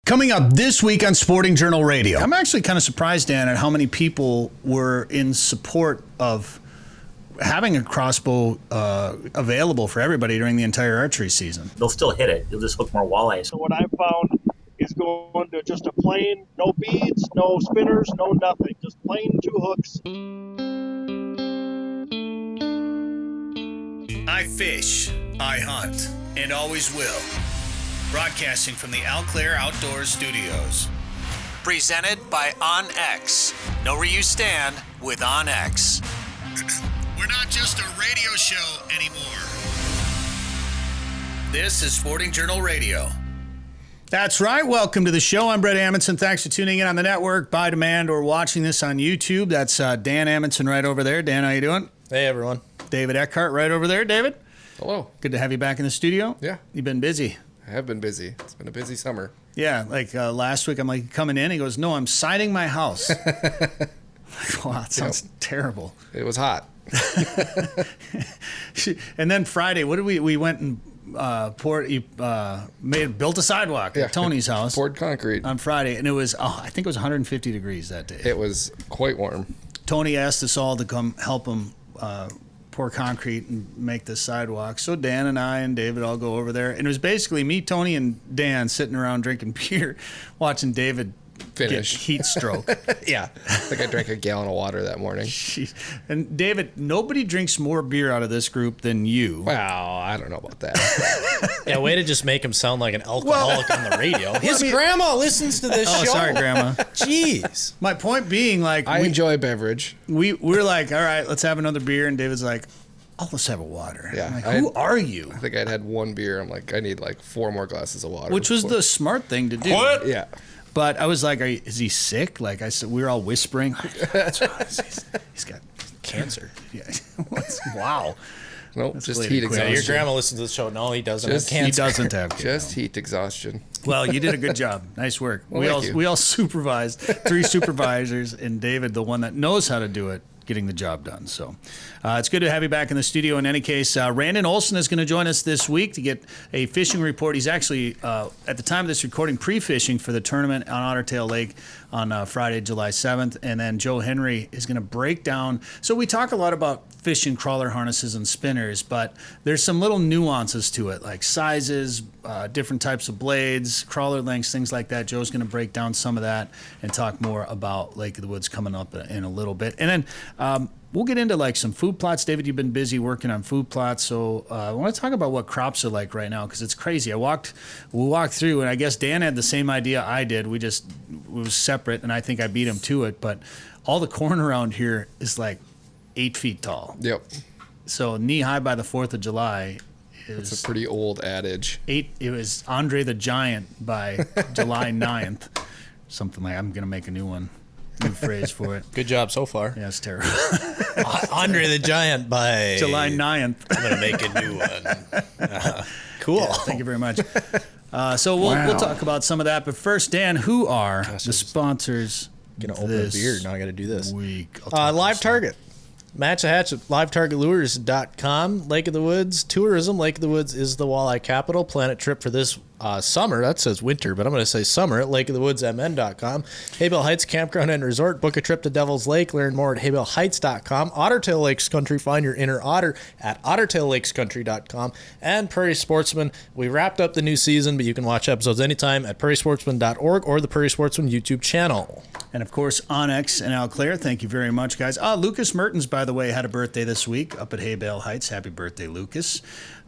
Coming up this week on Sporting Journal Radio. I'm actually kind of surprised, Dan, at how many people were in support of having a crossbow available for everybody during the entire archery season. They'll still hit it. You'll just hook more walleyes. So what I've found is going to just a plain, no beads, no spinners, no nothing. Just plain 2 hooks. I fish, I hunt, and always will. Broadcasting from the Eau Claire Outdoor Studios. Presented by OnX. Know where you stand with OnX. We're not just a radio show anymore. This is Sporting Journal Radio. That's right. Welcome to the show. I'm Bret Amundson. Thanks for tuning in on the network, by demand, or watching this on YouTube. That's Dan Amundson right over there. Dan, how you doing? Hey, everyone. David Eckhardt right over there. David? Hello. Good to have you back in the studio. Yeah. You've been busy. I have been busy. It's been a busy summer. Yeah, like last week, I'm like coming in. He goes, "No, I'm siding my house." Wow, that sounds terrible. It was hot. And then Friday, what did we went and built a sidewalk at Tony's house. Poured concrete on Friday, and it was I think it was 150 degrees that day. It was quite warm. Tony asked us all to come help him pour concrete and make this sidewalk. So Dan and I and David all go over there. And it was basically me, Tony, and Dan sitting around drinking beer, watching David finish. Get heat stroke. Yeah. I think I drank a gallon of water that morning. Jeez. And David, nobody drinks more beer out of this group than you. Well, I don't know about that. Yeah, way to just make him sound like an alcoholic on the radio. His grandma listens to this show. Oh, sorry, Grandma. Jeez. My point being, like, I enjoy beverage. We're like, all right, let's have another beer. And David's like, oh, let's have a water. Yeah. I'm like, who are you? I think I'd had one beer. I'm like, I need like 4 more glasses of water. Which was the smart thing to do. What? Yeah. But I was like, is he sick? Like I said, we were all whispering. That's right. He's got cancer. Yeah. Wow. Nope, That's just really heat quick. exhaustion. Your grandma listens to the show. No, he doesn't have cancer. He doesn't have cancer. Just heat exhaustion. Well, you did a good job. Nice work. Well, we all supervised, 3 supervisors, and David, the one that knows how to do it, getting the job done. So it's good to have you back in the studio. In any case, Randin Olson is going to join us this week to get a fishing report. He's actually, at the time of this recording, pre-fishing for the tournament on Otter Tail Lake on Friday, July 7th. And then Joe Henry is going to break down. So we talk a lot about fishing crawler harnesses and spinners, but there's some little nuances to it, like sizes, different types of blades, crawler lengths, things like that. Joe's going to break down some of that and talk more about Lake of the Woods coming up in a little bit. And then we'll get into like some food plots. David, you've been busy working on food plots, so I want to talk about what crops are like right now because it's crazy. We walked through, and I guess Dan had the same idea I did. It was separate, and I think I beat him to it. But all the corn around here is like 8 feet tall. Yep. So knee high by the 4th of July. It's a pretty old adage. It was Andre the Giant by July 9th. Something like I'm going to make a new phrase for it. Good job so far. Yeah, it's terrible. Andre the Giant by July 9th. I'm going to make a new one. Cool. Yeah, thank you very much. So we'll talk about some of that. But first, Dan, who are the sponsors? Going to open a beer. Now I got to do this. Week. Live Target. Match the hatch at livetargetlures.com. Lake of the Woods Tourism. Lake of the Woods is the walleye capital. Plan a trip for this summer. That says winter, but I'm going to say summer at lakeofthewoodsmn.com. Haybell Heights Campground and Resort. Book a trip to Devil's Lake. Learn more at haybellheights.com. Otter Tail Lakes Country. Find your inner otter at ottertaillakescountry.com. And Prairie Sportsman. We wrapped up the new season, but you can watch episodes anytime at prairiesportsman.org or the Prairie Sportsman YouTube channel. And, of course, Onyx and Eau Claire. Thank you very much, guys. Lucas Mertens, by the way, had a birthday this week up at Haybell Heights. Happy birthday, Lucas.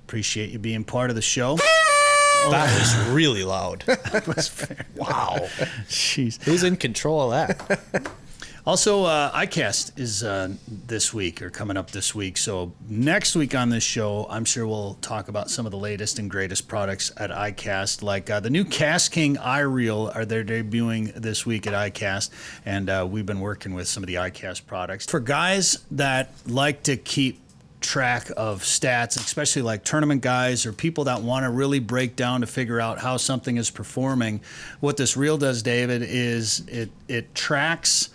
Appreciate you being part of the show. That was really loud. That was fair. Wow. Jeez. Who's in control of that? Also, iCast is this week or coming up this week. So next week on this show, I'm sure we'll talk about some of the latest and greatest products at iCast, like the new Cast King iReel. They're debuting this week at iCast, and we've been working with some of the iCast products. For guys that like to keep track of stats, especially like tournament guys or people that want to really break down to figure out how something is performing, what this reel does, David, is it tracks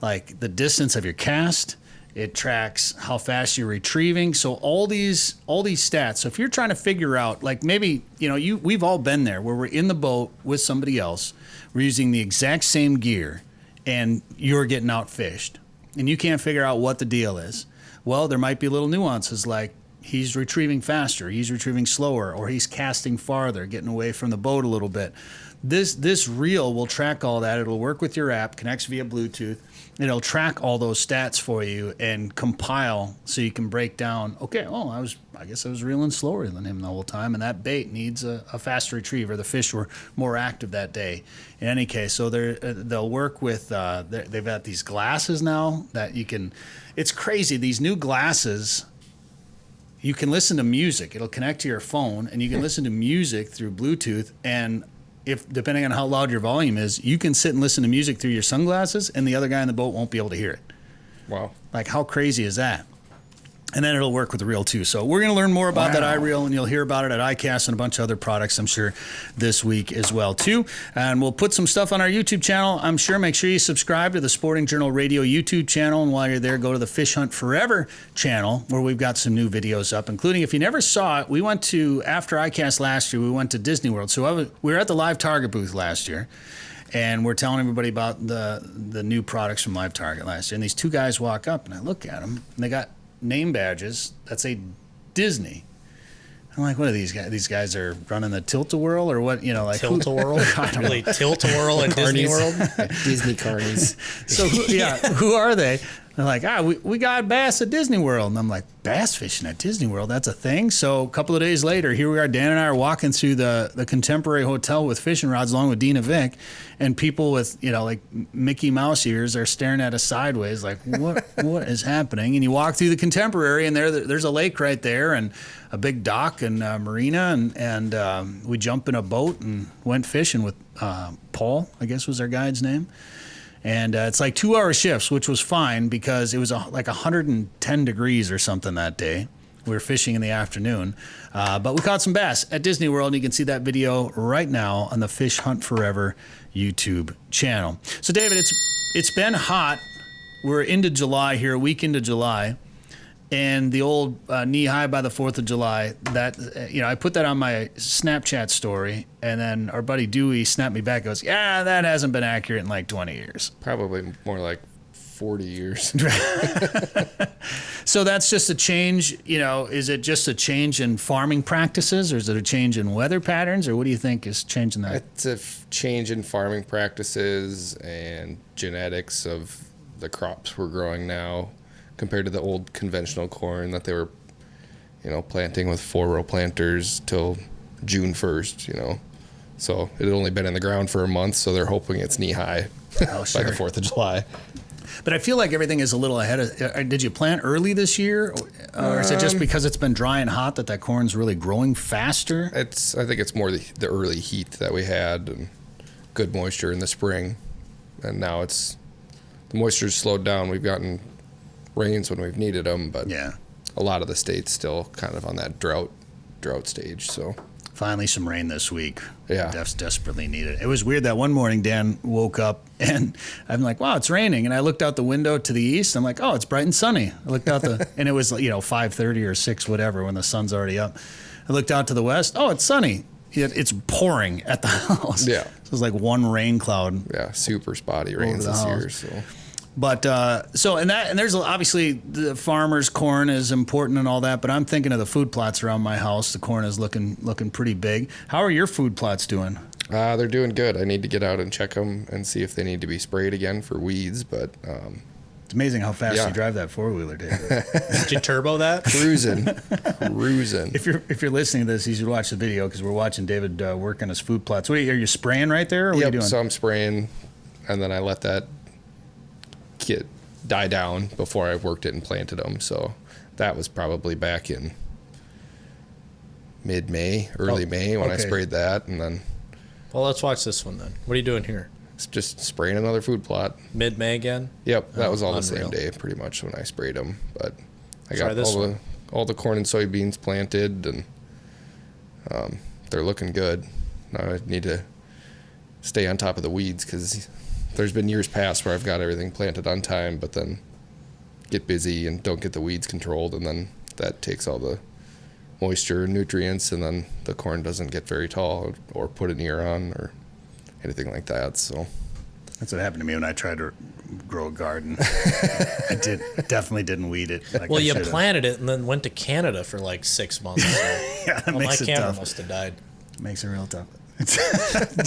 like the distance of your cast. It tracks how fast you're retrieving. So all these stats. So if you're trying to figure out, like maybe, we've all been there where we're in the boat with somebody else. We're using the exact same gear and you're getting outfished and you can't figure out what the deal is. Well, there might be little nuances like he's retrieving faster, he's retrieving slower, or he's casting farther, getting away from the boat a little bit. This reel will track all that. It'll work with your app, connects via Bluetooth. It'll track all those stats for you and compile so you can break down, okay, I guess I was reeling slower than him the whole time, and that bait needs a faster retriever. The fish were more active that day. In any case, so they'll work with, they've got these glasses now that you can, it's crazy, these new glasses, you can listen to music. It'll connect to your phone, and you can listen to music through Bluetooth, and if depending on how loud your volume is, you can sit and listen to music through your sunglasses, and the other guy in the boat won't be able to hear it. Wow. Like, how crazy is that? And then it'll work with the reel, too. So we're going to learn more about that iReel, and you'll hear about it at iCast and a bunch of other products, I'm sure, this week as well, too. And we'll put some stuff on our YouTube channel, I'm sure. Make sure you subscribe to the Sporting Journal Radio YouTube channel. And while you're there, go to the Fish Hunt Forever channel, where we've got some new videos up, including, if you never saw it, we went to, after iCast last year, we went to Disney World. So we were at the Live Target booth last year. And we're telling everybody about the new products from Live Target last year. And these two guys walk up, and I look at them, and they got name badges that say Disney. I'm like, what are these guys? These guys are running the Tilt-A-Whirl or what? Tilt-A-Whirl? Really, Tilt-A-Whirl and Disney World? Disney carnies. So, who are they? They're like, we got bass at Disney World. And I'm like, bass fishing at Disney World? That's a thing? So a couple of days later, here we are, Dan and I are walking through the Contemporary Hotel with fishing rods along with Dina Vick, and people with, like Mickey Mouse ears are staring at us sideways like, what is happening? And you walk through the Contemporary, and there's a lake right there and a big dock and marina, and we jump in a boat and went fishing with Paul, I guess was our guide's name. And it's like 2-hour shifts, which was fine because it was like 110 degrees or something that day. We were fishing in the afternoon. But we caught some bass at Disney World, and you can see that video right now on the Fish Hunt Forever YouTube channel. So, David, it's been hot. We're into July here, a week into July. And the old knee high by the 4th of July, that, I put that on my Snapchat story, and then our buddy Dewey snapped me back, goes, yeah, that hasn't been accurate in like 20 years. Probably more like 40 years. So that's just a change, is it just a change in farming practices, or is it a change in weather patterns, or what do you think is changing that? It's a change in farming practices and genetics of the crops we're growing now, compared to the old conventional corn that they were, planting with 4-row planters till June 1st, So it had only been in the ground for a month, so they're hoping it's knee high by the 4th of July. But I feel like everything is a little ahead of. Did you plant early this year, or is it just because it's been dry and hot that corn's really growing faster? I think it's more the early heat that we had and good moisture in the spring, and now the moisture's slowed down. We've gotten rains when we've needed them, but a lot of the state's still kind of on that drought stage. So finally some rain this week. Yeah, desperately needed. It was weird that one morning Dan woke up and I'm like, wow, it's raining, and I looked out the window to the east. I'm like, oh, it's bright and sunny. I looked out and it was 5:30 or 6, whatever, when the sun's already up. I looked out to the west. Oh, it's sunny. It's pouring at the house. Yeah, so it was like one rain cloud. Yeah, super spotty rains this year. So. But and there's obviously the farmer's corn is important and all that, but I'm thinking of the food plots around my house. The corn is looking pretty big. How are your food plots doing? They're doing good. I need to get out and check them and see if they need to be sprayed again for weeds. But it's amazing how fast you drive that 4-wheeler, David. Did you turbo that? Cruising. If you're listening to this, you should watch the video because we're watching David work on his food plots. Are you spraying right there? Or what are you doing? So I'm spraying, and then I let that die down before I worked it and planted them. So that was probably back in mid-May, early May when I sprayed that. And then, well, let's watch this one then. What are you doing here? Just spraying another food plot. Mid-May again? Yep, that was all the same day pretty much when I sprayed them. But I got all the corn and soybeans planted, and they're looking good. Now I need to stay on top of the weeds because there's been years past where I've got everything planted on time, but then get busy and don't get the weeds controlled, and then that takes all the moisture and nutrients, and then the corn doesn't get very tall or put an ear on or anything like that. So that's what happened to me when I tried to grow a garden. I definitely didn't weed it. Like well, I you should've. planted it and then went to Canada for like 6 months. So. Yeah, that well, my makes it camera tough. must have died. Makes it real tough.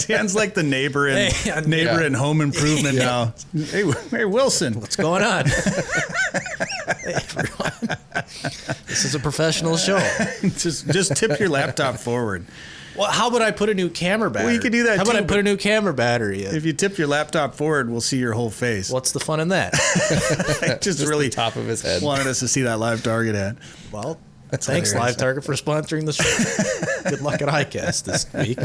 Dan's like the neighbor in Hey, in Home Improvement now. Hey, Wilson, What's going on? Hey, everyone. This is a professional show. just tip your laptop forward. Well, how about I put a new camera battery? Well, you could do that How about too, I put a new camera battery in? If you tip your laptop forward, we'll see your whole face. What's the fun in that? just really the top of his head. wanted us to see that live target ad. Well, That's thanks, hilarious. Live Target, for sponsoring the show. Good luck at iCast this week.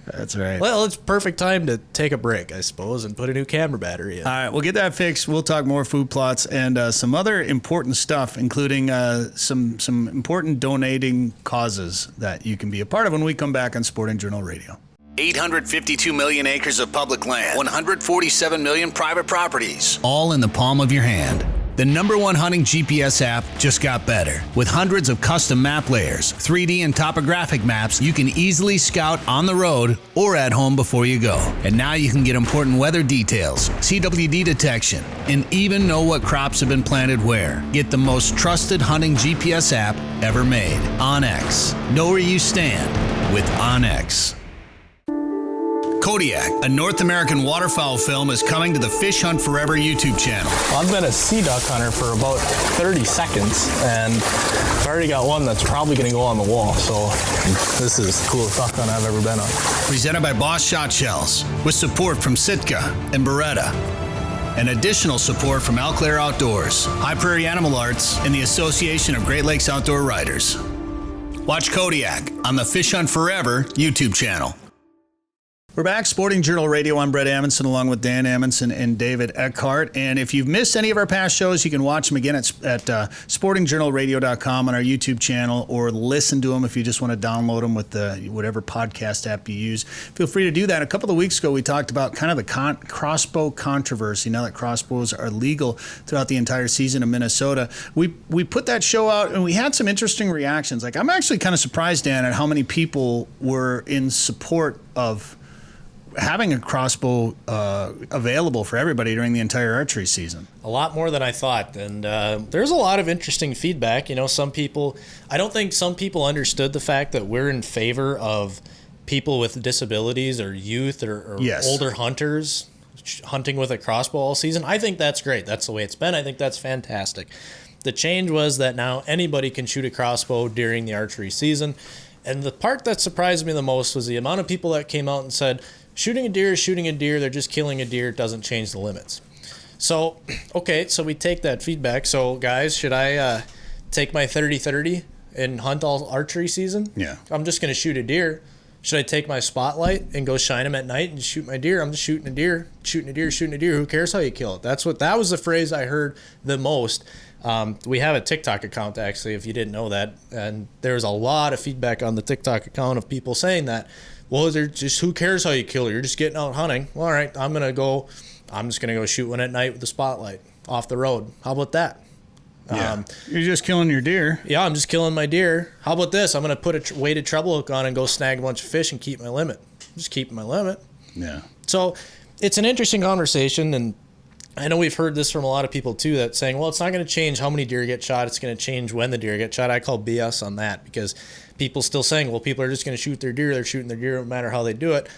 That's right. Well, it's perfect time to take a break, I suppose, and put a new camera battery in. All right, we'll get that fixed. We'll talk more food plots and some other important stuff, including some important donating causes that you can be a part of when we come back on Sporting Journal Radio. 852 million acres of public land, 147 million private properties, all in the palm of your hand. The #1 hunting GPS app just got better. With hundreds of custom map layers, 3D and topographic maps, you can easily scout on the road or at home before you go. And now you can get important weather details, CWD detection, and even know what crops have been planted where. Get the most trusted hunting GPS app ever made. OnX. Know where you stand with OnX. Kodiak, a North American waterfowl film, is coming to the Fish Hunt Forever YouTube channel. Well, I've been a sea duck hunter for about 30 seconds, and I've already got one that's probably going to go on the wall, so this is the coolest duck hunt I've ever been on. Presented by Boss Shot Shells, with support from Sitka and Beretta, and additional support from Eau Claire Outdoors, High Prairie Animal Arts, and the Association of Great Lakes Outdoor Writers. Watch Kodiak on the Fish Hunt Forever YouTube channel. We're back, Sporting Journal Radio. I'm Bret Amundson, along with Dan Amundson and David Eckhardt. And if you've missed any of our past shows, you can watch them again at sportingjournalradio.com on our YouTube channel, or listen to them if you just want to download them with whatever podcast app you use. Feel free to do that. A couple of weeks ago, we talked about kind of the crossbow controversy. Now that crossbows are legal throughout the entire season in Minnesota, we put that show out, and we had some interesting reactions. Like, I'm actually kind of surprised, Dan, at how many people were in support of having a crossbow available for everybody during the entire archery season. A lot more than I thought, and there's a lot of interesting feedback. You know, I don't think some people understood the fact that we're in favor of people with disabilities or youth or Yes. older hunters hunting with a crossbow all season. I think that's great. That's the way it's been. I think that's fantastic. The change was that now anybody can shoot a crossbow during the archery season. And the part that surprised me the most was the amount of people that came out and said, shooting a deer is shooting a deer. They're just killing a deer. It doesn't change the limits. So, okay, so we take that feedback. So, guys, should I take my 30-30 and hunt all archery season? Yeah. I'm just going to shoot a deer. Should I take my spotlight and go shine them at night and shoot my deer? I'm just shooting a deer, shooting a deer, shooting a deer. Who cares how you kill it? That was the phrase I heard the most. We have a TikTok account, actually, if you didn't know that. And there's a lot of feedback on the TikTok account of people saying that, well, they're just, who cares how you kill it? You're just getting out hunting. Well, all right, I'm just going to go shoot one at night with the spotlight off the road. How about that? Yeah. You're just killing your deer. Yeah, I'm just killing my deer. How about this? I'm going to put a weighted treble hook on and go snag a bunch of fish and keep my limit. Just keep my limit. Yeah. So it's an interesting conversation, and I know we've heard this from a lot of people too, that saying, well, it's not going to change how many deer get shot. It's going to change when the deer get shot. I call BS on that, because people still saying, well, people are just going to shoot their deer. They're shooting their deer no matter how they do it.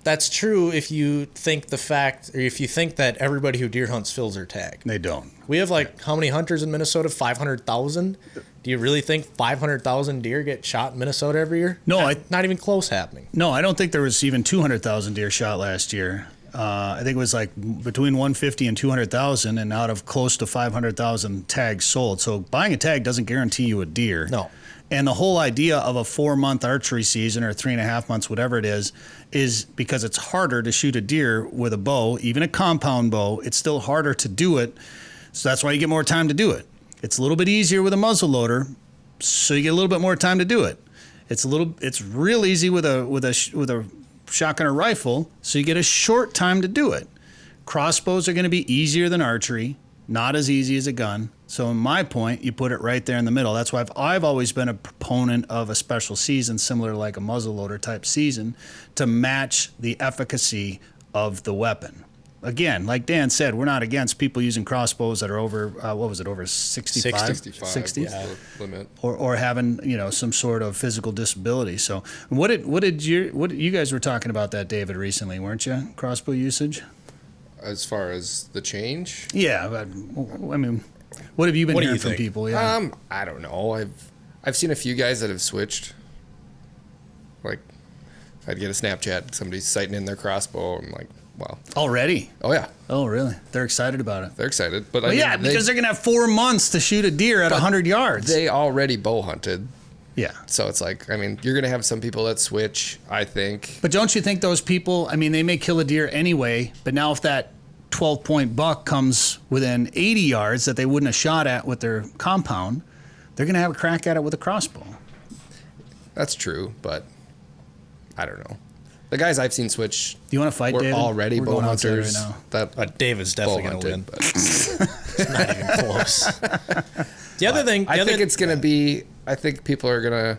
That's true if you think that everybody who deer hunts fills their tag. They don't. We have how many hunters in Minnesota? 500,000? Do you really think 500,000 deer get shot in Minnesota every year? No, not even close happening. No, I don't think there was even 200,000 deer shot last year. I think it was like between 150 and 200,000, and out of close to 500,000 tags sold. So buying a tag doesn't guarantee you a deer. No. And the whole idea of a 4-month archery season, or 3.5 months, whatever it is because it's harder to shoot a deer with a bow, even a compound bow. It's still harder to do it. So that's why you get more time to do it. It's a little bit easier with a muzzle loader, so you get a little bit more time to do it. It's real easy with a shotgun or rifle, so you get a short time to do it. Crossbows are going to be easier than archery. not as easy as a gun. So in my point, you put it right there in the middle. That's why I've always been a proponent of a special season, similar to like a muzzleloader type season, to match the efficacy of the weapon. Again, like Dan said, we're not against people using crossbows that are over, over 65? 60 is the limit. Or having, some sort of physical disability. So what you guys were talking about that, David, recently, weren't you? Crossbow usage? As far as the change? Yeah, but, I mean, what have you been hearing from people? Yeah. I don't know. I've seen a few guys that have switched. Like, I'd get a Snapchat, somebody's sighting in their crossbow, I'm like, wow. Already? Oh, yeah. Oh, really? They're excited about it. They're excited. But Well, because they're going to have 4 months to shoot a deer at 100 yards. They already bow hunted. Yeah. So it's like, I mean, you're going to have some people that switch, I think. But don't you think those people, I mean, they may kill a deer anyway, but now if that 12-point buck comes within 80 yards that they wouldn't have shot at with their compound, they're going to have a crack at it with a crossbow. That's true, but I don't know. The guys I've seen switch Do you want to fight, were David? already We're bow going outside hunters. right now. That David's definitely bow going to win. hunted, It's not even close. The other thing, I think it's going to be, I think people are going to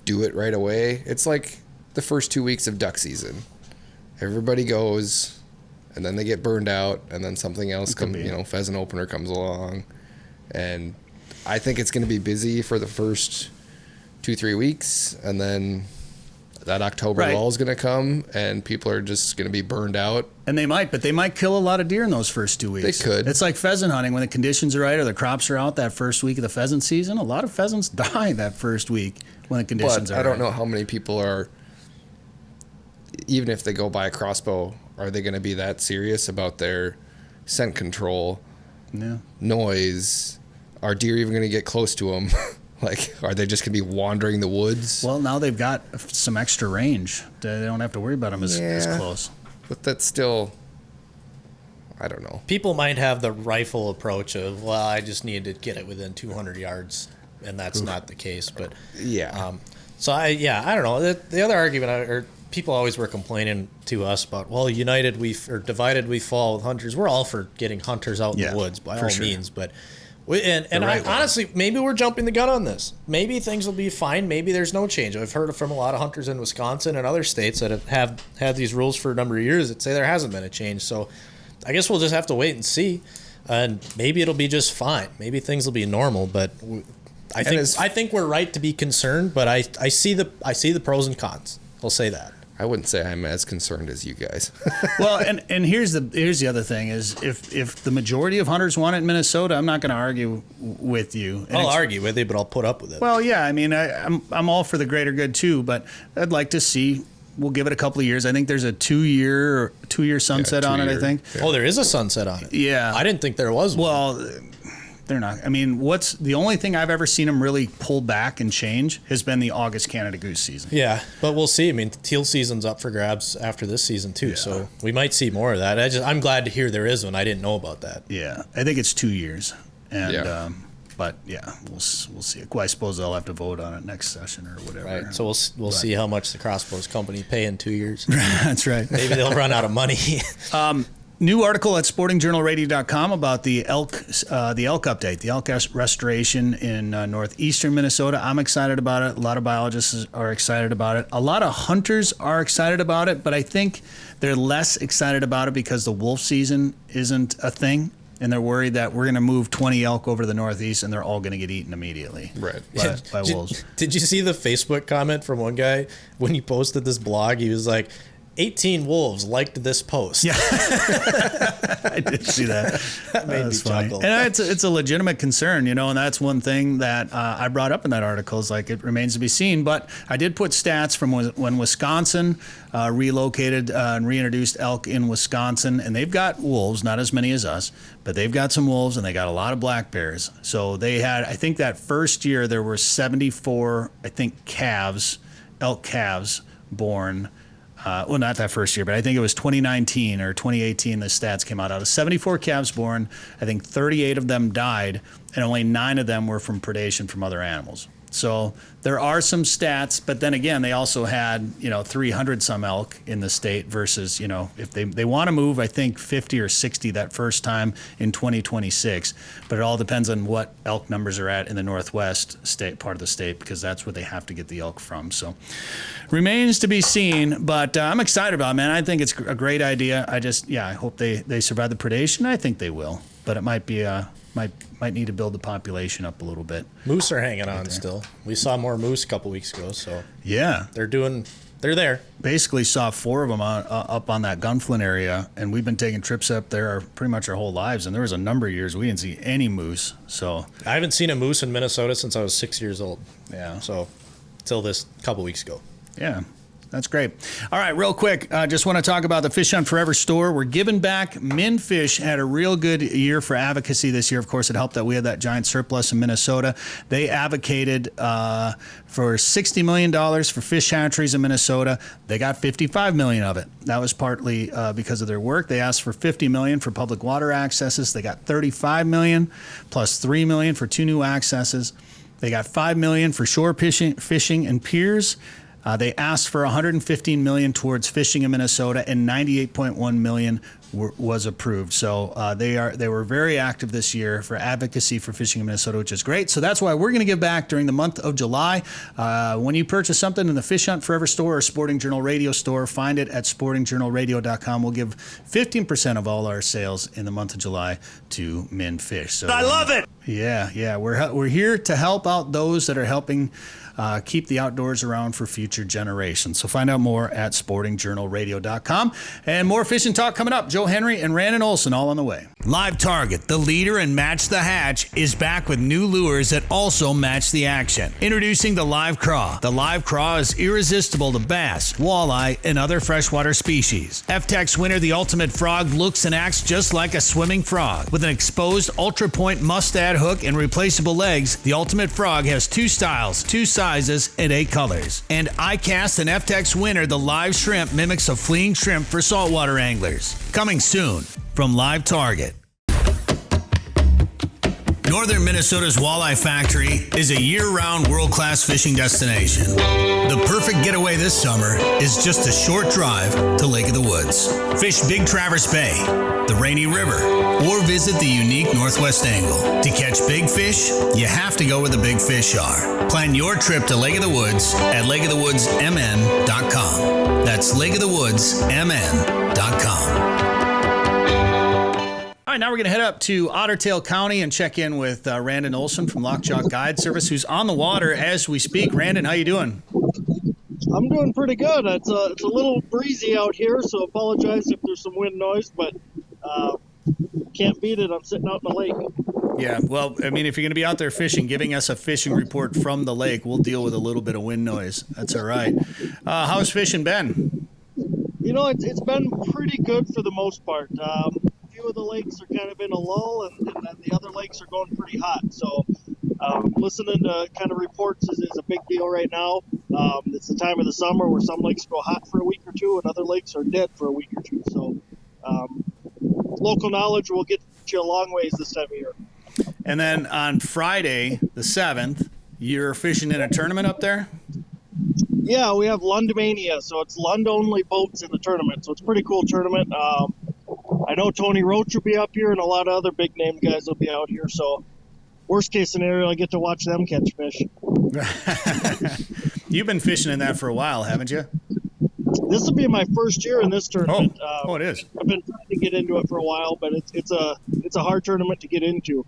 do it right away. It's like the first 2 weeks of duck season. Everybody goes, and then they get burned out, and then something else comes, pheasant opener comes along. And I think it's going to be busy for the first 2-3 weeks, and then that October lull is going to come, and people are just going to be burned out. And they might kill a lot of deer in those first 2 weeks. They could. It's like pheasant hunting. When the conditions are right or the crops are out that first week of the pheasant season, a lot of pheasants die that first week when the conditions are right. But I don't know how many people are, even if they go buy a crossbow, are they going to be that serious about their scent control, noise? Are deer even going to get close to them? Like, are they just going to be wandering the woods? Well, now they've got some extra range. They don't have to worry about them as close. But that's still, I don't know. people might have the rifle approach of, well, I just need to get it within 200 yards, and that's not the case. But Yeah. I don't know. The other argument, or people always were complaining to us about, well, united or divided we fall with hunters. We're all for getting hunters out in the woods by all means, but honestly, maybe we're jumping the gun on this. Maybe things will be fine. Maybe there's no change. I've heard from a lot of hunters in Wisconsin and other states that have had these rules for a number of years that say there hasn't been a change. So I guess we'll just have to wait and see, and maybe it'll be just fine. Maybe things will be normal, but I think we're right to be concerned. But I see the pros and cons. I'll say that. I wouldn't say I'm as concerned as you guys. Well, and here's the other thing is if the majority of hunters want it in Minnesota, I'm not going to argue with you. I'll argue with you, but I'll put up with it. Well, yeah, I mean, I'm all for the greater good too, but I'd like to see. We'll give it a couple of years. I think there's a 2 year sunset on it. I think. Yeah. Oh, there is a sunset on it. Yeah, I didn't think there was one. Well, they're not. I mean, what's the only thing I've ever seen them really pull back and change has been the August Canada goose season. Yeah, but we'll see. I mean, the teal season's up for grabs after this season too, so we might see more of that. I'm glad to hear there is one. I didn't know about that. Yeah, I think it's 2 years, and Yeah. but yeah, we'll see. Well, I suppose they'll have to vote on it next session or whatever. Right. So we'll see how much the Crossbows company pay in 2 years. That's right. Maybe they'll run out of money. New article at sportingjournalradio.com about the elk update, the elk restoration in northeastern Minnesota. I'm excited about it. A lot of biologists are excited about it. A lot of hunters are excited about it, but I think they're less excited about it because the wolf season isn't a thing, and they're worried that we're going to move 20 elk over to the northeast and they're all going to get eaten immediately by wolves. Did you see the Facebook comment from one guy when he posted this blog? He was like, 18 wolves liked this post. Yeah, I did see that. That made me chuckle. And it's a legitimate concern, and that's one thing that I brought up in that article is like it remains to be seen. But I did put stats from when Wisconsin relocated and reintroduced elk in Wisconsin, and they've got wolves, not as many as us, but they've got some wolves and they got a lot of black bears. So they had, I think that first year there were 74, I think, elk calves born. Well, not that first year, but I think it was 2019 or 2018. The stats came out of 74 calves born. I think 38 of them died, and only 9 of them were from predation from other animals. So there are some stats, but then again, they also had, 300 some elk in the state versus, if they want to move, I think 50 or 60 that first time in 2026. But it all depends on what elk numbers are at in the Northwest state part of the state, because that's where they have to get the elk from. So remains to be seen, but I'm excited about it, man. I think it's a great idea. I hope they survive the predation. I think they will, but it might be might need to build the population up a little bit. Moose are hanging on still. We saw more moose a couple weeks ago, so yeah, they're there. Basically saw 4 of them up on that Gunflint area, and we've been taking trips up there pretty much our whole lives, and there was a number of years we didn't see any moose. So I haven't seen a moose in Minnesota since I was 6 years old. Yeah. So till this couple weeks ago. Yeah. That's great. All right, real quick, just want to talk about the Fish Hunt Forever store. We're giving back. Min Fish had a real good year for advocacy this year. Of course, it helped that we had that giant surplus in Minnesota. They advocated for $60 million for fish hatcheries in Minnesota. They got $55 million of it. That was partly because of their work. They asked for $50 million for public water accesses. They got $35 million plus $3 million for 2 new accesses. They got $5 million for shore fishing and piers. They asked for $115 million towards fishing in Minnesota, and $98.1 million was approved. So they were very active this year for advocacy for fishing in Minnesota, which is great. So that's why we're going to give back during the month of July. When you purchase something in the Fish Hunt Forever store or Sporting Journal Radio store, find it at sportingjournalradio.com. We'll give 15% of all our sales in the month of July to Min Fish. So I love it. Yeah. We're here to help out those that are helping keep the outdoors around for future generations. So find out more at sportingjournalradio.com. And more fishing talk coming up. Joe Henry and Randin Olson all on the way. Live Target, the leader in Match the Hatch, is back with new lures that also match the action. Introducing the Live Craw. The Live Craw is irresistible to bass, walleye, and other freshwater species. FTech's winner, the Ultimate Frog, looks and acts just like a swimming frog. With an exposed ultra-point mustad hook and replaceable legs, the Ultimate Frog has 2 styles, 2 sizes, and 8 colors. And iCast and FTech's winner, the Live Shrimp, mimics a fleeing shrimp for saltwater anglers. Coming soon from Live Target. Northern Minnesota's Walleye Factory is a year-round world-class fishing destination. The perfect getaway this summer is just a short drive to Lake of the Woods. Fish Big Traverse Bay, the Rainy River, or visit the unique Northwest Angle. To catch big fish, you have to go where the big fish are. Plan your trip to Lake of the Woods at lakeofthewoodsmn.com. That's lakeofthewoodsmn.com. All right, now we're going to head up to Otter Tail County and check in with Randin Olson from Lockjaw Guide Service, who's on the water as we speak. Randin, how you doing? I'm doing pretty good. It's a little breezy out here, so apologize if there's some wind noise, but can't beat it. I'm sitting out in the lake. Yeah, well, I mean, if you're going to be out there fishing, giving us a fishing report from the lake, we'll deal with a little bit of wind noise. That's all right. How's fishing been? It's been pretty good for the most part. A few of the lakes are kind of in a lull, and then the other lakes are going pretty hot. So listening to kind of reports is a big deal right now. It's the time of the summer where some lakes go hot for a week or two, and other lakes are dead for a week or two. So local knowledge will get you a long ways this time of year. And then on Friday, the 7th, you're fishing in a tournament up there? Yeah, we have Lundmania, so it's Lund-only boats in the tournament. So it's a pretty cool tournament. I know Tony Roach will be up here, and a lot of other big-name guys will be out here. So worst-case scenario, I get to watch them catch fish. You've been fishing in that for a while, haven't you? This will be my first year in this tournament. Oh, it is. I've been trying to get into it for a while, but it's a hard tournament to get into.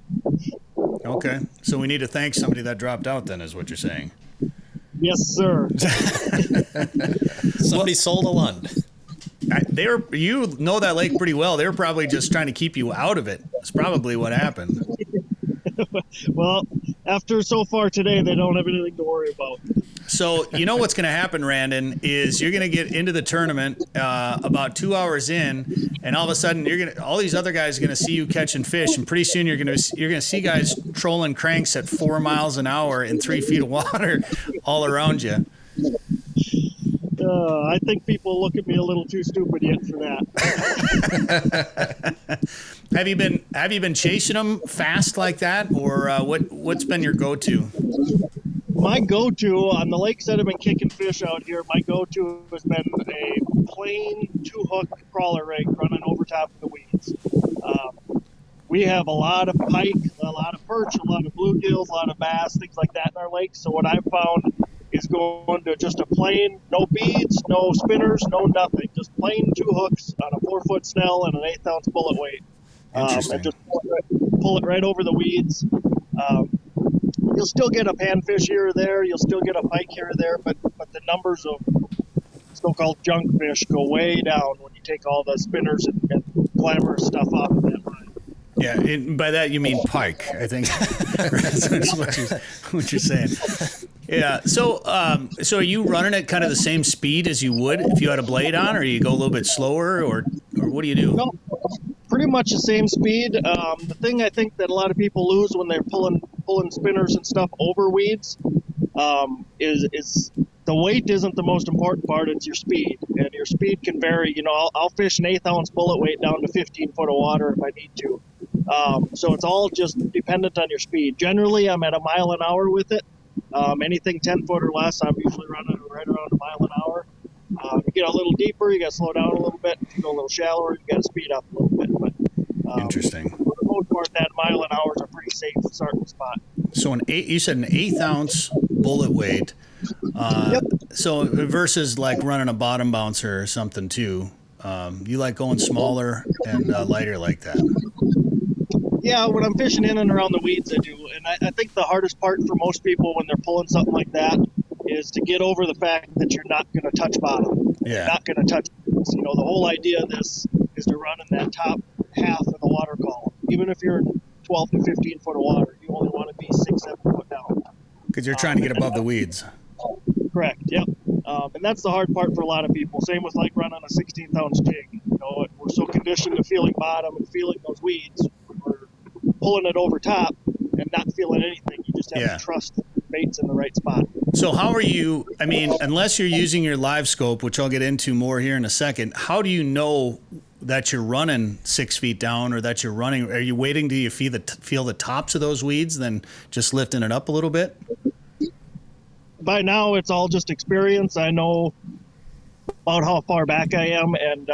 Okay, so we need to thank somebody that dropped out then, is what you're saying. Yes, sir. Somebody sold a Lund. You know that lake pretty well. They were probably just trying to keep you out of it. That's probably what happened. Well, after so far today, they don't have anything to worry about. So you know what's going to happen, Randin, is you're going to get into the tournament about 2 hours in, and all of a sudden all these other guys are going to see you catching fish, and pretty soon you're going to see guys trolling cranks at 4 miles an hour in 3 feet of water all around you. I think people look at me a little too stupid yet for that. Have you been chasing them fast like that, or what's been your go-to? My go-to on the lakes that have been kicking fish out here, my go-to has been a plain 2-hook crawler rig running over top of the weeds. We have a lot of pike, a lot of perch, a lot of bluegills, a lot of bass, things like that in our lakes. So what I've found is going to just a plain, no beads, no spinners, no nothing, just plain 2 hooks on a 4-foot snell and an 1/8 ounce bullet weight. Interesting. And just pull it right over the weeds. You'll still get a panfish here or there. You'll still get a pike here or there, but the numbers of so-called junk fish go way down when you take all the spinners and glamorous stuff off of that line. Yeah, by that you mean pike, I think. That's what you're saying. Yeah. So, so are you running at kind of the same speed as you would if you had a blade on, or you go a little bit slower, or what do you do? No, pretty much the same speed. The thing I think that a lot of people lose when they're pulling spinners and stuff over weeds is the weight isn't the most important part. It's your speed, and your speed can vary. You know, I'll fish an 1/8 ounce bullet weight down to 15 foot of water if I need to. So it's all just dependent on your speed. Generally, I'm at a mile an hour with it. Anything 10 foot or less, I'm usually running right around a mile an hour. You get a little deeper, you got to slow down a little bit. If you go a little shallower, you got to speed up a little bit. But Interesting. For the most part, that mile an hour is a pretty safe starting spot. So you said an 1/8 ounce bullet weight. Yep. So versus like running a bottom bouncer or something too. You like going smaller and lighter like that. Yeah, when I'm fishing in and around the weeds, I do. And I think the hardest part for most people when they're pulling something like that is to get over the fact that you're not going to touch bottom. Yeah. You're not going to touch. You know, the whole idea of this is to run in that top half of the water column. Even if you're in 12 to 15 foot of water, you only want to be 6-7 foot down. Because you're trying to get above the weeds. Correct. Yep. And that's the hard part for a lot of people. Same with like running a 16th ounce jig. You know, we're so conditioned to feeling bottom and feeling those weeds. We're pulling it over top and not feeling anything. You just have to trust the bait's in the right spot. So how are you, I mean, unless you're using your live scope, which I'll get into more here in a second, how do you know that you're running 6 feet down or that you're running? Are you waiting till you feel the tops of those weeds, then just lifting it up a little bit? By now, it's all just experience. I know about how far back I am and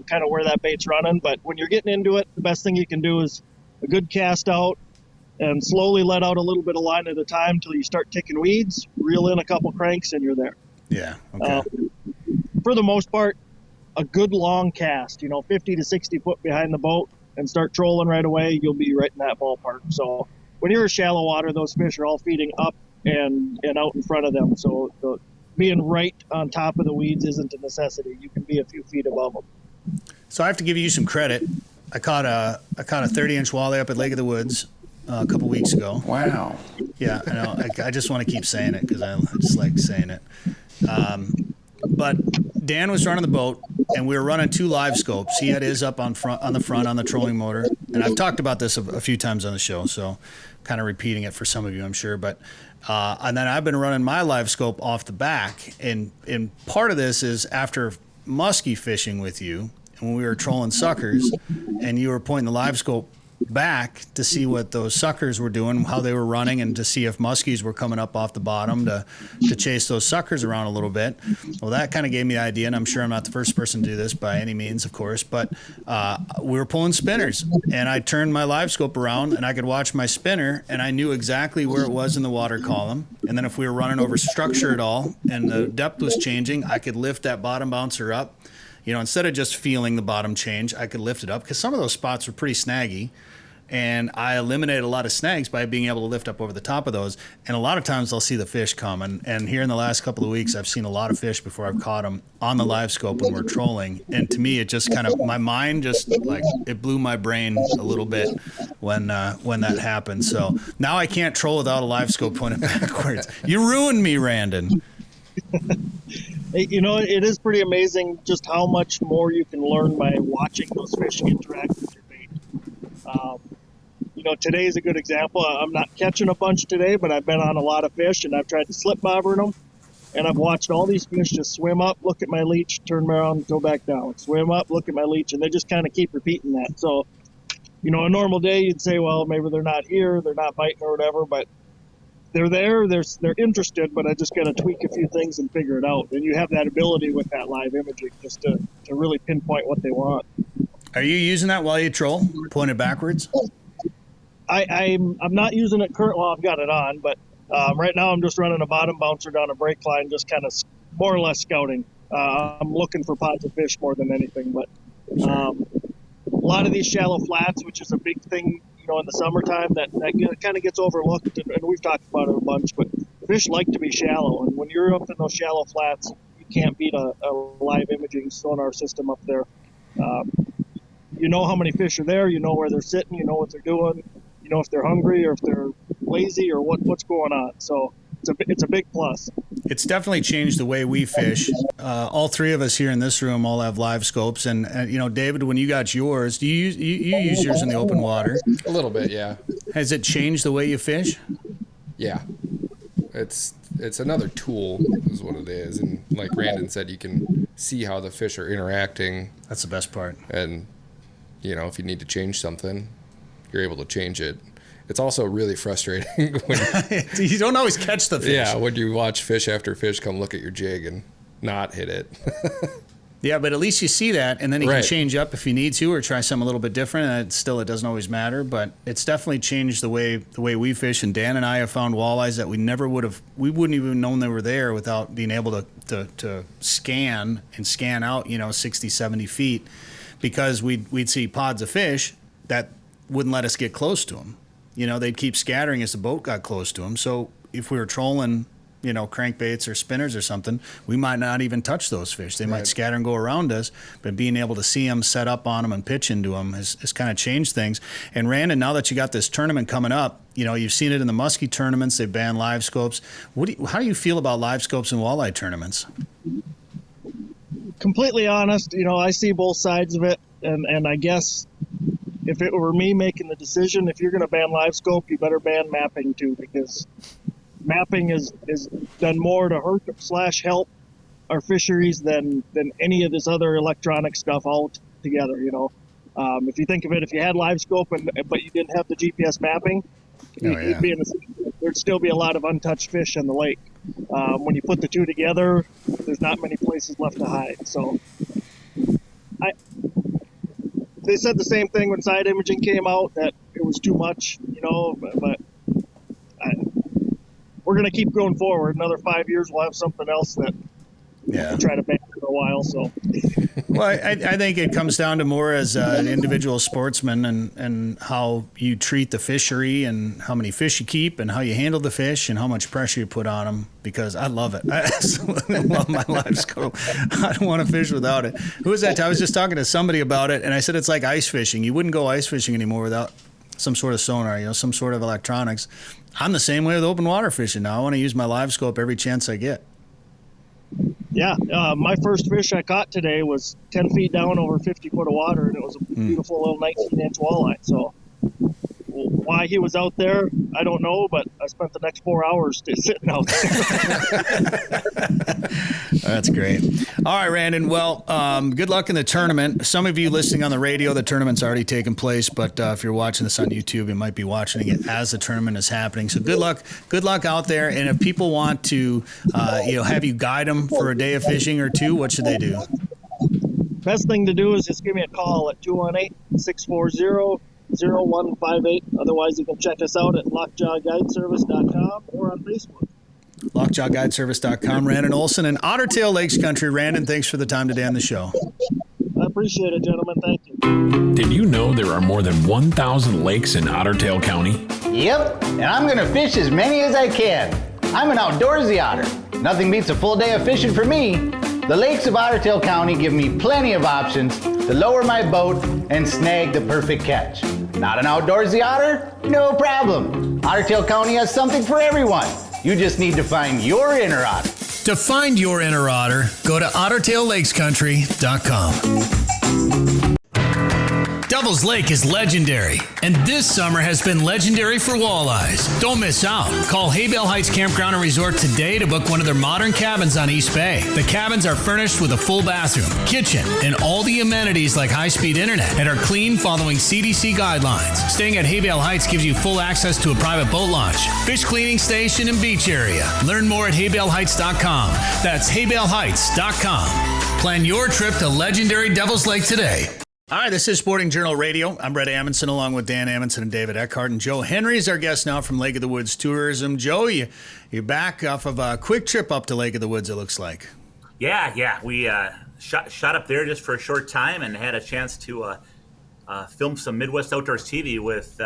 kind of where that bait's running. But when you're getting into it, the best thing you can do is a good cast out and slowly let out a little bit of line at a time until you start ticking weeds, reel in a couple cranks, and you're there. Yeah, okay. For the most part, a good long cast, 50 to 60 foot behind the boat and start trolling right away, you'll be right in that ballpark. So when you're in shallow water, those fish are all feeding up and out in front of them. So being right on top of the weeds isn't a necessity. You can be a few feet above them. So I have to give you some credit. I caught a 30-inch walleye up at Lake of the Woods a couple weeks ago. Wow. Yeah, I know. I just want to keep saying it because I just like saying it. But Dan was running the boat, and we were running 2 live scopes. He had his up on the front on the trolling motor, and I've talked about this a few times on the show, so kind of repeating it for some of you, I'm sure. But and then I've been running my live scope off the back, and part of this is after muskie fishing with you, and when we were trolling suckers, and you were pointing the live scope back to see what those suckers were doing, how they were running, and to see if muskies were coming up off the bottom to chase those suckers around a little bit. Well, that kind of gave me the idea, and I'm sure I'm not the first person to do this by any means, of course, but we were pulling spinners, and I turned my live scope around, and I could watch my spinner, and I knew exactly where it was in the water column. And then if we were running over structure at all, and the depth was changing, I could lift that bottom bouncer up. Instead of just feeling the bottom change, I could lift it up because some of those spots were pretty snaggy. And I eliminated a lot of snags by being able to lift up over the top of those. And a lot of times I'll see the fish come. And here in the last couple of weeks, I've seen a lot of fish before I've caught them on the live scope when we're trolling. And to me, it just kind of, my mind just like, it blew my brain a little bit when that happened. So now I can't troll without a live scope pointed backwards. You ruined me, Randin. It is pretty amazing just how much more you can learn by watching those fish interact with your bait. Today's a good example. I'm not catching a bunch today, but I've been on a lot of fish, and I've tried to slip bobber them, and I've watched all these fish just swim up, look at my leech, turn around, go back down, swim up, look at my leech, and they just kind of keep repeating that. So, a normal day you'd say, well, maybe they're not here, they're not biting or whatever, but they're there, they're interested, but I just got to tweak a few things and figure it out. And you have that ability with that live imaging just to really pinpoint what they want. Are you using that while you troll, pointed backwards? I'm not using it currently. Well, I've got it on, but right now I'm just running a bottom bouncer down a break line, just kind of more or less scouting. I'm looking for pods of fish more than anything, but a lot of these shallow flats, which is a big thing, in the summertime, that kind of gets overlooked, and we've talked about it a bunch, but fish like to be shallow, and when you're up in those shallow flats, you can't beat a live imaging sonar system up there. You know how many fish are there, you know where they're sitting, you know what they're doing, you know if they're hungry or if they're lazy or what's going on. So it's a big plus. It's definitely changed the way we fish. All three of us here in this room all have live scopes, and David, when you got yours, do you use yours in the open water? A little bit, yeah. Has it changed the way you fish? Yeah, it's another tool, is what it is, and like Randin said, you can see how the fish are interacting. That's the best part. And if you need to change something, you're able to change it. It's also really frustrating when you don't always catch the fish. Yeah, when you watch fish after fish come look at your jig and not hit it. Yeah, but at least you see that, and then you can change up if you need to, or try something a little bit different. And it doesn't always matter, but it's definitely changed the way we fish. And Dan and I have found walleyes that we wouldn't even known they were there without being able to scan out 60, 70 feet, because we'd see pods of fish that wouldn't let us get close to them. They'd keep scattering as the boat got close to them. So if we were trolling, crankbaits or spinners or something, we might not even touch those fish. They might scatter and go around us, but being able to see them, set up on them, and pitch into them has kind of changed things. And Randin, now that you got this tournament coming up, you've seen it in the muskie tournaments. They've banned live scopes. How do you feel about live scopes in walleye tournaments? Completely honest, I see both sides of it, and I guess if it were me making the decision, if you're going to ban live scope, you better ban mapping too, because mapping is done more to hurt/help our fisheries than any of this other electronic stuff altogether. If you think of it, if you had live scope but you didn't have the GPS mapping, there'd still be a lot of untouched fish in the lake. When you put the two together, there's not many places left to hide. So they said the same thing when side imaging came out, that it was too much, but we're going to keep going forward. Another 5 years, we'll have something else that we'll try to ban for a while. So, well, I think it comes down to more as an individual sportsman and how you treat the fishery and how many fish you keep and how you handle the fish and how much pressure you put on them, because I love it. I absolutely love my live scope. I don't want to fish without it. Who was that? I was just talking to somebody about it, and I said it's like ice fishing. You wouldn't go ice fishing anymore without some sort of sonar, some sort of electronics. I'm the same way with open water fishing now. I want to use my live scope every chance I get. Yeah, my first fish I caught today was 10 feet down over 50 foot of water, and it was a beautiful little 19-inch walleye. So why he was out there, I don't know, but I spent the next 4 hours sitting out there. That's great. All right, Randin. Well, good luck in the tournament. Some of you listening on the radio, the tournament's already taken place, but if you're watching this on YouTube, you might be watching it as the tournament is happening. So good luck out there. And if people want to, have you guide them for a day of fishing or two, what should they do? Best thing to do is just give me a call at 218-640-0158. Otherwise, you can check us out at lockjawguideservice.com or on Facebook. LockjawGuideService.com. Randin Olson in Otter Tail Lakes country. Randin, thanks for the time today on the show. I appreciate it, gentlemen. Thank you. Did you know there are more than 1,000 lakes in Otter Tail County? Yep, and I'm going to fish as many as I can. I'm an outdoorsy otter. Nothing beats a full day of fishing for me. The lakes of Otter Tail County give me plenty of options to lower my boat and snag the perfect catch. Not an outdoorsy otter? No problem. Otter Tail County has something for everyone. You just need to find your inner otter. To find your inner otter, go to OtterTailLakesCountry.com. Devil's Lake is legendary, and this summer has been legendary for walleyes. Don't miss out. Call Haybale Heights Campground and Resort today to book one of their modern cabins on East Bay. The cabins are furnished with a full bathroom, kitchen, and all the amenities like high-speed internet and are clean following CDC guidelines. Staying at Haybale Heights gives you full access to a private boat launch, fish cleaning station, and beach area. Learn more at haybaleheights.com. That's haybaleheights.com. Plan your trip to legendary Devil's Lake today. All right, this is Sporting Journal Radio. I'm Bret Amundson, along with Dan Amundson and David Eckhardt. And Joe Henry is our guest now from Lake of the Woods Tourism. Joe, you're back off of a quick trip up to Lake of the Woods, it looks like. Yeah. We shot up there just for a short time and had a chance to film some Midwest Outdoors TV with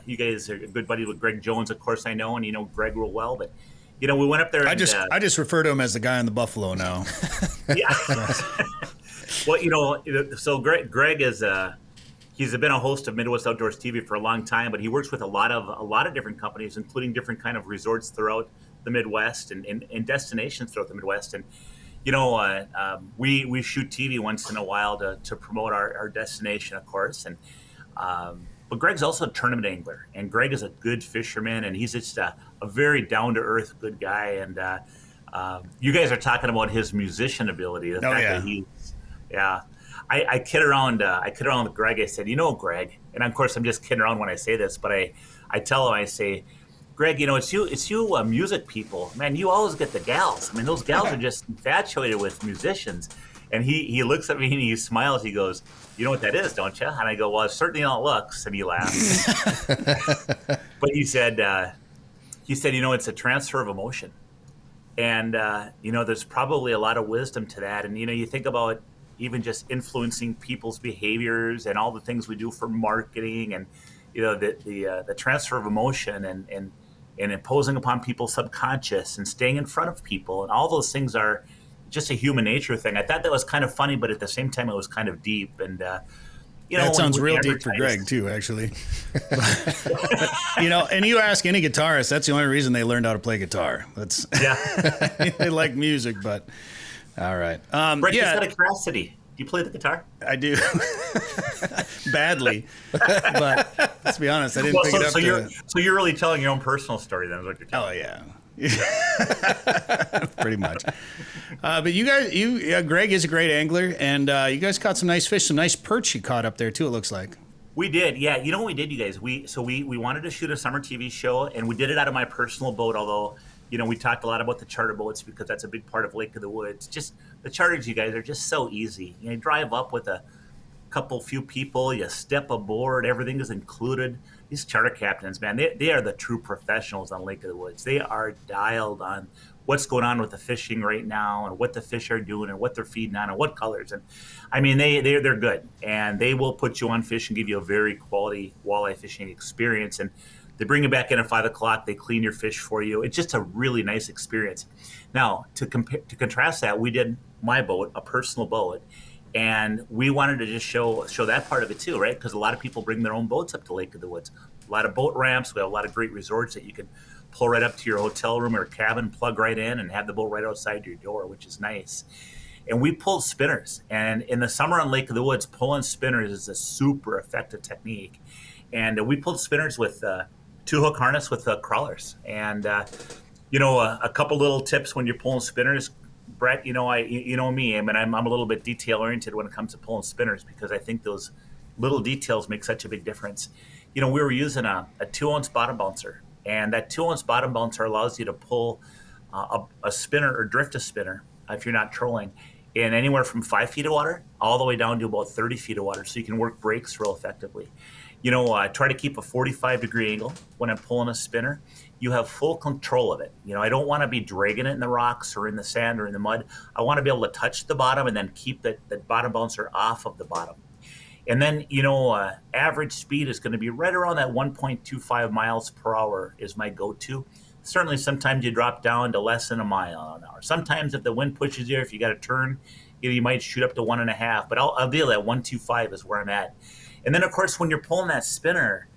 you guys. Are a good buddy with Greg Jones, of course, I know, and you know Greg real well. But we went up there. I just refer to him as the guy on the Buffalo now. Yeah. Well, so Greg is he's been a host of Midwest Outdoors TV for a long time, but he works with a lot of different companies, including different kind of resorts throughout the Midwest and destinations throughout the Midwest. And we shoot TV once in a while to promote our destination, of course. And but Greg's also a tournament angler, and Greg is a good fisherman, and he's just a very down to earth good guy. And you guys are talking about his musician ability. Yeah, I kid around. I kid around with Greg. I said, Greg, and of course I'm just kidding around when I say this, but I tell him, I say, Greg, it's you music people, man. You always get the gals. I mean, those gals are just infatuated with musicians. And he looks at me and he smiles. He goes, "You know what that is, don't you?" And I go, "Well, it's certainly not looks." And he laughs. But he said, it's a transfer of emotion, and there's probably a lot of wisdom to that. And you think about even just influencing people's behaviors and all the things we do for marketing, and the transfer of emotion and imposing upon people's subconscious and staying in front of people, and all those things are just a human nature thing. I thought that was kind of funny, but at the same time it was kind of deep. And that sounds real deep for Greg too, actually. And you ask any guitarist, that's the only reason they learned how to play guitar. They like music, but all right. Brett, just out of curiosity, do you play the guitar? I do. Badly. But let's be honest, I didn't pick it up. So you're really telling your own personal story then, is what you're telling. Oh, yeah. Pretty much. But you guys, Greg is a great angler, and you guys caught some nice fish, some nice perch you caught up there, too, it looks like. We did, yeah. You know what we did, you guys? We wanted to shoot a summer TV show, and we did it out of my personal boat, although we talked a lot about the charter boats because that's a big part of Lake of the Woods. Just the charters, you guys, are just so easy. You drive up with a few people, you step aboard, everything is included. These charter captains, man, they are the true professionals on Lake of the Woods. They are dialed on what's going on with the fishing right now and what the fish are doing and what they're feeding on and what colors. And I mean, they're good, and they will put you on fish and give you a very quality walleye fishing experience. And they bring you back in at 5 o'clock. They clean your fish for you. It's just a really nice experience. Now, to contrast that, we did my boat, a personal boat, and we wanted to just show that part of it too, right? Because a lot of people bring their own boats up to Lake of the Woods. A lot of boat ramps. We have a lot of great resorts that you can pull right up to your hotel room or cabin, plug right in, and have the boat right outside your door, which is nice. And we pulled spinners. And in the summer on Lake of the Woods, pulling spinners is a super effective technique. And we pulled spinners with 2-hook harness with crawlers. And a couple little tips when you're pulling spinners, Brett. Me. I mean, I'm a little bit detail oriented when it comes to pulling spinners because I think those little details make such a big difference. We were using a 2-ounce bottom bouncer, and that 2-ounce bottom bouncer allows you to pull a spinner or drift a spinner if you're not trolling in anywhere from 5 feet of water all the way down to about 30 feet of water, so you can work breaks real effectively. I try to keep a 45-degree angle when I'm pulling a spinner. You have full control of it. I don't want to be dragging it in the rocks or in the sand or in the mud. I want to be able to touch the bottom and then keep that bottom bouncer off of the bottom. And then, average speed is going to be right around that 1.25 miles per hour is my go-to. Certainly, sometimes you drop down to less than a mile an hour. Sometimes if the wind pushes you, if you got to turn, you might shoot up to 1.5. But I'll deal at 1.25 is where I'm at. And then, of course, when you're pulling that spinner,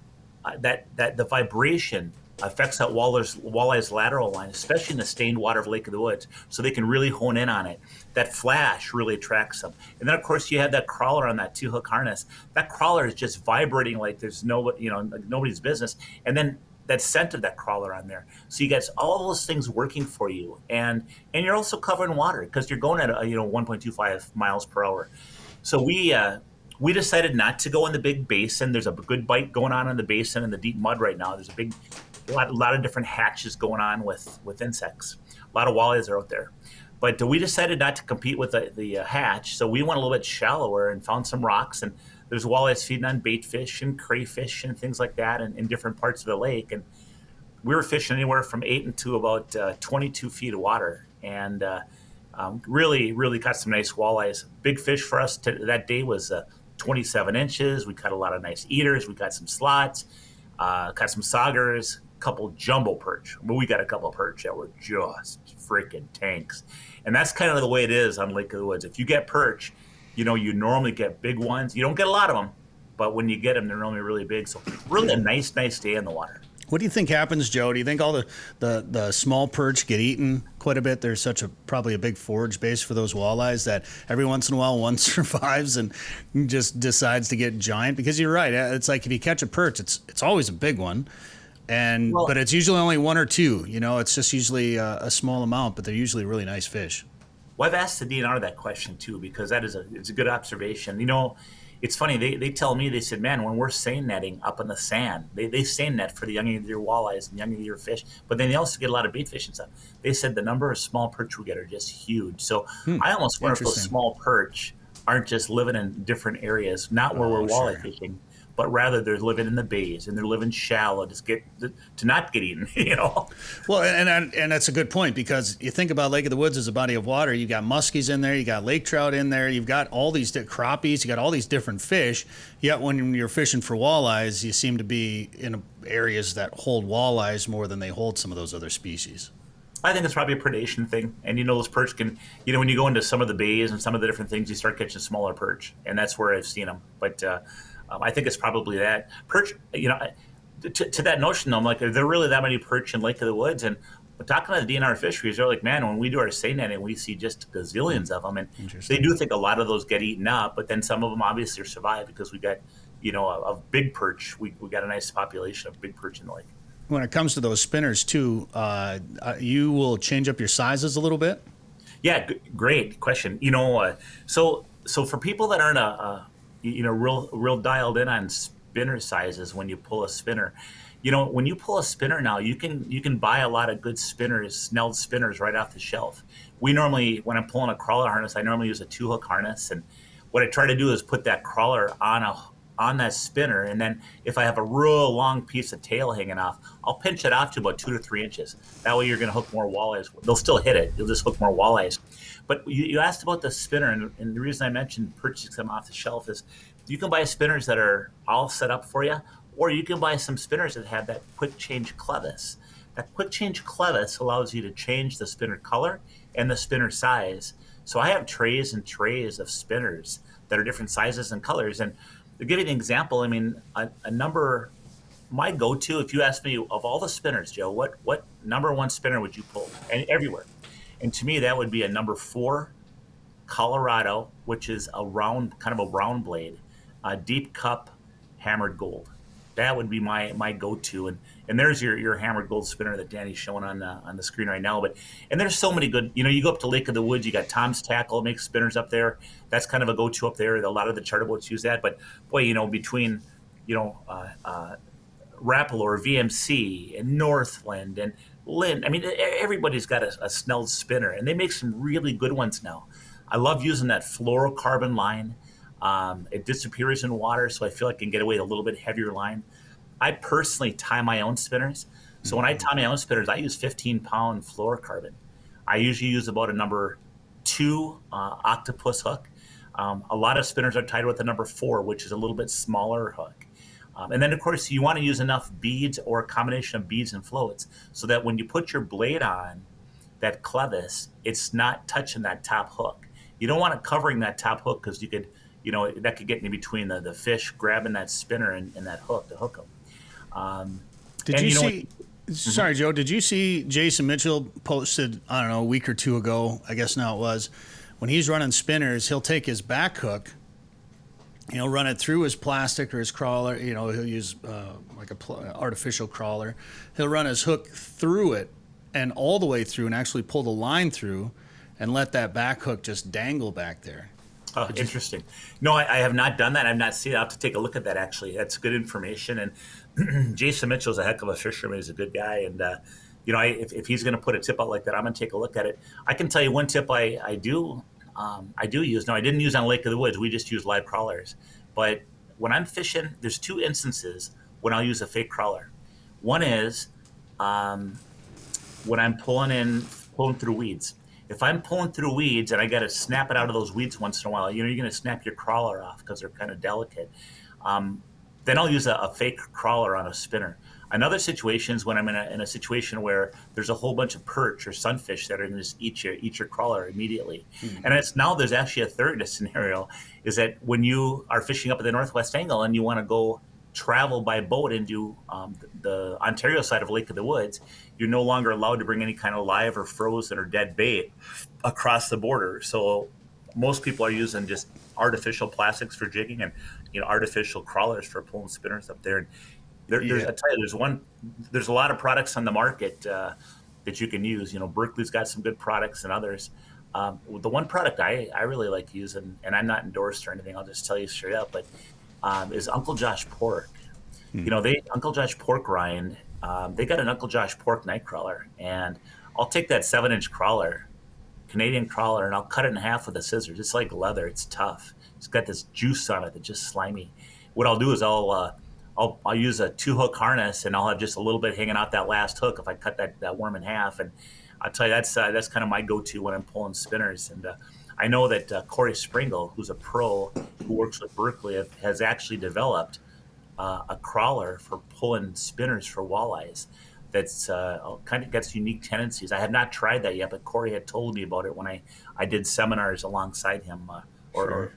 that the vibration affects that walleye's lateral line, especially in the stained water of Lake of the Woods, so they can really hone in on it. That flash really attracts them. And then, of course, you have that crawler on that 2-hook harness. That crawler is just vibrating like there's nobody's business. And then that scent of that crawler on there. So you got all those things working for you. And you're also covering water because you're going at 1.25 miles per hour. So we decided not to go in the big basin. There's a good bite going on in the basin in the deep mud right now. There's a lot of different hatches going on with insects. A lot of walleyes are out there. But we decided not to compete with the hatch. So we went a little bit shallower and found some rocks. And there's walleyes feeding on bait fish and crayfish and things like that in different parts of the lake. And we were fishing anywhere from 8 to about 22 feet of water. And really, really caught some nice walleyes. Big fish for us that day was 27 inches. We caught a lot of nice eaters. We got some slots, caught some saugers, a couple jumbo perch. But we got a couple of perch that were just freaking tanks. And that's kind of the way it is on Lake of the Woods. If you get perch, you normally get big ones. You don't get a lot of them, but when you get them, they're normally really big. So really a nice day in the water. What do you think happens, Joe? Do you think all the small perch get eaten quite a bit? There's probably a big forage base for those walleyes that every once in a while one survives and just decides to get giant. Because you're right, it's like if you catch a perch, it's always a big one, but it's usually only one or two. It's just usually a small amount, but they're usually really nice fish. Well, I've asked the DNR that question too because it's a good observation. It's funny. They tell me, they said, man, when we're seine netting up in the sand, they seine net for the young of the year walleyes and young of the year fish, but then they also get a lot of bait fish and stuff. They said the number of small perch we get are just huge. So I almost wonder if those small perch aren't just living in different areas, not where we're walleye fishing, but rather they're living in the bays and they're living shallow to not get eaten, Well, and that's a good point because you think about Lake of the Woods as a body of water. You got muskies in there, you got lake trout in there, you've got all these crappies, you got all these different fish. Yet when you're fishing for walleyes, you seem to be in areas that hold walleyes more than they hold some of those other species. I think it's probably a predation thing. And those perch can, when you go into some of the bays and some of the different things, you start catching smaller perch. And that's where I've seen them. But I think it's probably that. Perch, to that notion, though, I'm like, are there really that many perch in Lake of the Woods? And talking to the DNR fisheries, they're like, man, when we do our seine netting, we see just gazillions of them. And they do think a lot of those get eaten up, but then some of them obviously survive because we got, a big perch. We got a nice population of big perch in the lake. When it comes to those spinners, too, you will change up your sizes a little bit? Yeah, great question. So for people that aren't real dialed in on spinner sizes when you pull a spinner. When you pull a spinner now, you can buy a lot of good spinners, snelled spinners right off the shelf. We normally, when I'm pulling a crawler harness, I normally use a 2-hook harness. And what I try to do is put that crawler on that spinner. And then if I have a real long piece of tail hanging off, I'll pinch it off to about 2 to 3 inches. That way you're going to hook more walleyes. They'll still hit it. You'll just hook more walleyes. But you asked about the spinner, and the reason I mentioned purchasing them off the shelf is you can buy spinners that are all set up for you, or you can buy some spinners that have that quick change clevis. That quick change clevis allows you to change the spinner color and the spinner size. So I have trays and trays of spinners that are different sizes and colors. And to give you an example, a number, my go-to, if you ask me of all the spinners, Joe, what number one spinner would you pull? And everywhere. And to me, that would be a number 4 Colorado, which is kind of a round blade, a deep cup hammered gold. That would be my go-to. And there's your hammered gold spinner that Danny's showing on the screen right now. And there's so many good, you go up to Lake of the Woods, you got Tom's Tackle, makes spinners up there. That's kind of a go-to up there. A lot of the charter boats use that. But boy, between, Rapala or VMC and Northland and Lind, everybody's got a snelled spinner, and they make some really good ones now. I love using that fluorocarbon line. It disappears in water, so I feel like I can get away with a little bit heavier line. I personally tie my own spinners. So when I tie my own spinners, I use 15-pound fluorocarbon. I usually use about a number 2 octopus hook. A lot of spinners are tied with a number 4, which is a little bit smaller hook. And then, of course, you want to use enough beads or a combination of beads and floats so that when you put your blade on that clevis, it's not touching that top hook. You don't want it covering that top hook because you could, that could get in between the fish grabbing that spinner and that hook to hook them. Did you see? Sorry, Joe, did you see Jason Mitchell posted, I don't know, a week or two ago, I guess now it was, when he's running spinners, he'll take his back hook, he'll run it through his plastic or his crawler, he'll use like a artificial crawler. He'll run his hook through it and all the way through and actually pull the line through and let that back hook just dangle back there. Oh, interesting. No, I have not done that. I've not seen it. I'll have to take a look at that, actually. That's good information. And Jason Mitchell's a heck of a fisherman. He's a good guy. And, if he's going to put a tip out like that, I'm going to take a look at it. I can tell you one tip I do use. No, I didn't use on Lake of the Woods. We just use live crawlers. But when I'm fishing, there's two instances when I'll use a fake crawler. One is when I'm pulling through weeds. If I'm pulling through weeds and I got to snap it out of those weeds once in a while, you're going to snap your crawler off because they're kind of delicate. Then I'll use a fake crawler on a spinner. Another situation is when I'm in a situation where there's a whole bunch of perch or sunfish that are going to just eat your crawler immediately. Mm-hmm. And there's actually a third scenario, is that when you are fishing up at the northwest angle and you want to go travel by boat into the Ontario side of Lake of the Woods, you're no longer allowed to bring any kind of live or frozen or dead bait across the border. So most people are using just artificial plastics for jigging and artificial crawlers for pulling spinners up there. And I tell you, there's a lot of products on the market that you can use. Berkeley's got some good products and others. The one product I really like using, and I'm not endorsed or anything, I'll just tell you straight up, but is Uncle Josh Pork. Uncle Josh Pork rind, they got an Uncle Josh Pork night crawler, and I'll take that 7-inch crawler, Canadian crawler, and I'll cut it in half with a scissors. It's like leather. It's tough. It's got this juice on it that's just slimy. What I'll do is I'll use a 2-hook harness, and I'll have just a little bit hanging out that last hook if I cut that worm in half. And I'll tell you, that's kind of my go-to when I'm pulling spinners. And I know that Corey Springle, who's a pro who works with Berkeley, has actually developed a crawler for pulling spinners for walleyes that's kind of gets unique tendencies. I have not tried that yet, but Corey had told me about it when I did seminars alongside him or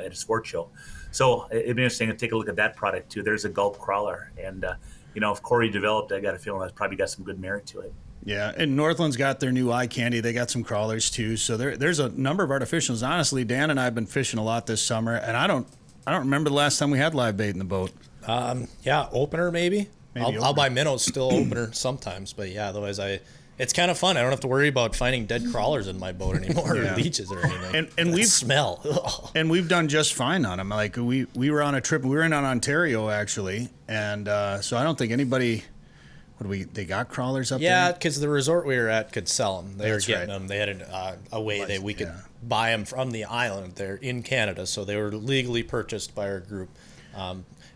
at a sports show. So it'd be interesting to take a look at that product too. There's a gulp crawler, and if Corey developed, I got a feeling that's probably got some good merit to it. Yeah, and Northland's got their new eye candy. They got some crawlers too. So there's a number of artificials. Honestly, Dan and I have been fishing a lot this summer, and I don't remember the last time we had live bait in the boat. Opener maybe. I'll buy minnows still opener sometimes, but yeah, otherwise it's kind of fun. I don't have to worry about finding dead crawlers in my boat anymore or leeches or anything. And we smell. And we've done just fine on them. Like we were on a trip. We were in Ontario actually, and so I don't think anybody. They got crawlers up there? Yeah, because the resort we were at could sell them. They were getting them. They had a way we could buy them from the island. They're in Canada, so they were legally purchased by our group.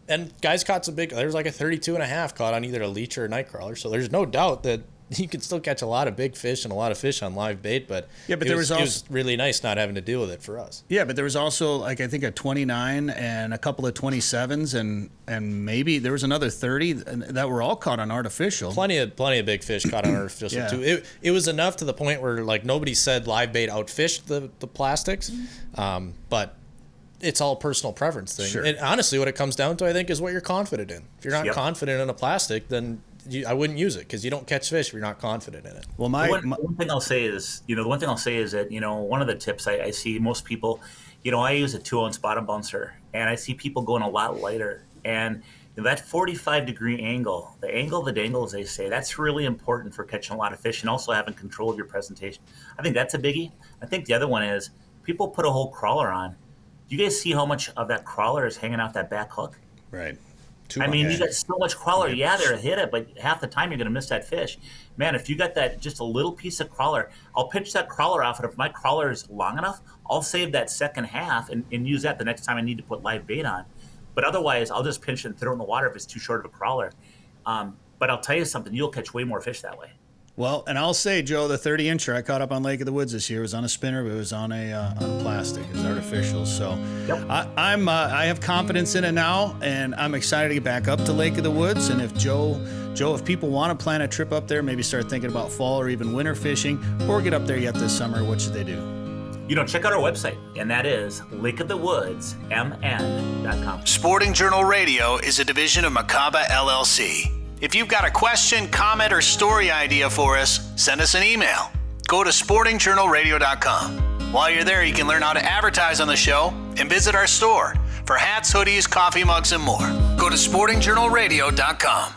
And guys caught some big. There's like a 32.5 caught on either a leech or a night crawler. So there's no doubt that you can still catch a lot of big fish and a lot of fish on live bait. But it was really nice not having to deal with it for us. Yeah, but there was also I think a 29 and a couple of 27s and maybe there was another 30 that were all caught on artificial. Plenty of big fish caught on artificial too. It was enough to the point where nobody said live bait outfished the plastics, but it's all personal preference thing. Sure. And honestly, what it comes down to, I think, is what you're confident in. If you're not confident in a plastic, then I wouldn't use it because you don't catch fish if you're not confident in it. Well, one thing I'll say is, that, one of the tips I see most people, I use a 2-ounce bottom bouncer, and I see people going a lot lighter. And that 45-degree angle, the angle of the dangle, as they say, that's really important for catching a lot of fish and also having control of your presentation. I think that's a biggie. I think the other one is people put a whole crawler on. Do you guys see how much of that crawler is hanging off that back hook? Right. You got so much crawler. Yeah, they're hit it, but half the time you're going to miss that fish. Man, if you got that just a little piece of crawler, I'll pinch that crawler off, and if my crawler is long enough, I'll save that second half and use that the next time I need to put live bait on. But otherwise, I'll just pinch it and throw it in the water if it's too short of a crawler. But I'll tell you something, you'll catch way more fish that way. Well, and I'll say, Joe, the 30-incher I caught up on Lake of the Woods this year was on a spinner, but it was on a plastic. It was artificial. So I have confidence in it now, and I'm excited to get back up to Lake of the Woods. And if if people want to plan a trip up there, maybe start thinking about fall or even winter fishing, or get up there yet this summer, what should they do? Check out our website, and that is lakeofthewoodsmn.com. Sporting Journal Radio is a division of Macaba LLC. If you've got a question, comment, or story idea for us, send us an email. Go to sportingjournalradio.com. While you're there, you can learn how to advertise on the show and visit our store for hats, hoodies, coffee mugs, and more. Go to sportingjournalradio.com.